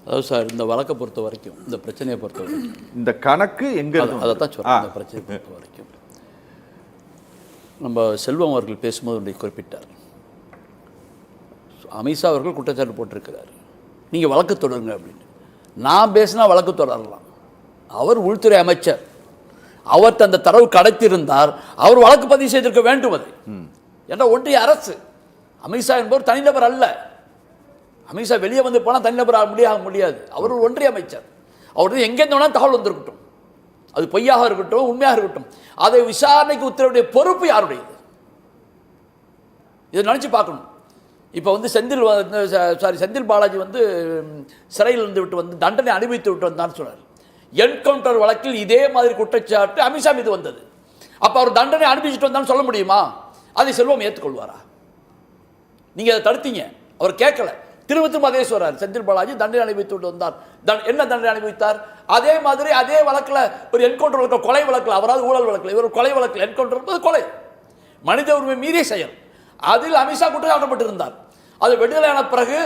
அதாவது சார், இந்த வழக்கை பொறுத்த வரைக்கும், இந்த பிரச்சனையை பொறுத்த வரைக்கும், இந்த கணக்கு எங்க அதை தான் சொல்கிறேன். இந்த பிரச்சனையை பொறுத்த வரைக்கும் நம்ம செல்வம் அவர்கள் பேசும்போது ஒன்றை குறிப்பிட்டார். அமித்ஷா அவர்கள் குற்றச்சாட்டு போட்டிருக்கிறார், நீங்கள் வழக்கு தொடருங்க அப்படின்னு. நான் பேசினா வழக்கு தொடரலாம். அவர் உள்துறை அமைச்சர், அவர் அந்த தரவு கடத்தியிருந்தார், அவர் வழக்கு பதிவு செய்திருக்க வேண்டும். அது என்ற ஒன்றிய அரசு. அமித்ஷா என்பவர் தனிநபர் அல்ல. அமித்ஷா வெளியே வந்து போனால் தனிநபர் முடியாது. அவர் ஒரு ஒன்றிய அமைச்சர். அவருக்கு எங்கேருந்து வேணாலும் தகவல் வந்திருக்கட்டும், அது பொய்யாக இருக்கட்டும் உண்மையாக இருக்கட்டும், அதை விசாரணைக்கு உத்தரவுடைய பொறுப்பு யாருடையது? இதை நினச்சி பார்க்கணும். இப்போ வந்து செந்தில் பாலாஜி வந்து சிறையில் இருந்து விட்டு வந்து தண்டனை அனுபவித்து விட்டு வந்தான்னு சொன்னார். என்கவுண்டர் வழக்கில் இதே மாதிரி குற்றச்சாட்டு அமித்ஷா மீது வந்தது. அப்போ அவர் தண்டனை அனுபவிச்சுட்டு வந்தான்னு சொல்ல முடியுமா? அதை செல்வம் ஏற்றுக்கொள்வாரா? நீங்கள் அதை தடுத்தீங்க, அவர் கேட்கல. திரும்ப அதே சொல்றார், செந்தில் பாலாஜி தண்டனை அனுபவித்து விட்டு வந்தார். என்ன தண்டனை அனுபவித்தார்? அதே மாதிரி அதே வழக்கில் ஒரு என்கவுண்டர் வழக்கில், கொலை வழக்கில், அவராது ஊழல் வழக்கில், இவர் கொலை வழக்கில், என்கவுண்டர் என்பது கொலை, மனித உரிமை மீறிய செயல். அதில் அமித்ஷா குற்றச்சாட்டப்பட்டிருந்தார். அது விடுதலையான பிறகு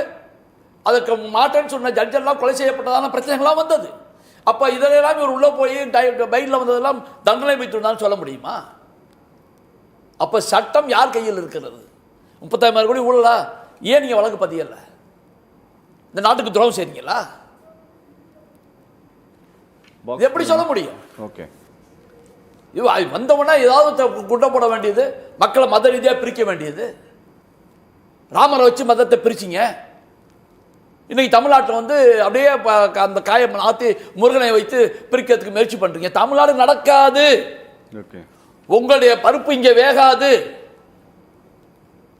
அதுக்கு மாட்டேன்னு சொன்ன ஜட்ஜெல்லாம் கொலை செய்யப்பட்டதான பிரச்சனைகள்லாம் வந்தது. அப்போ இதெல்லாம் இவர் உள்ளே போய் பைலில் வந்ததெல்லாம் தண்டனை வைத்திருந்தான்னு சொல்ல முடியுமா? அப்போ சட்டம் யார் கையில் இருக்கிறது? 35,000 கோடி ஊழலா? ஏன் நீங்கள் வழக்கு பதியல? இந்த நாட்டுக்கு துரோகம் செய்றீங்களா? எப்படி சொல்ல முடியும்? ஓகே, வந்தவொடனே ஏதாவது குண்டம் போட வேண்டியது, மக்களை மத ரீதியாக பிரிக்க வேண்டியது. ராமரை வச்சு மதத்தை பிரிச்சிங்க. இன்னைக்கு தமிழ்நாட்டில் வந்து அப்படியே அந்த காயம் ஆற்றி முருகனை வைத்து பிரிக்கிறதுக்கு முயற்சி பண்றீங்க. தமிழ்நாடு நடக்காது. உங்களுடைய பருப்பு இங்கே வேகாது.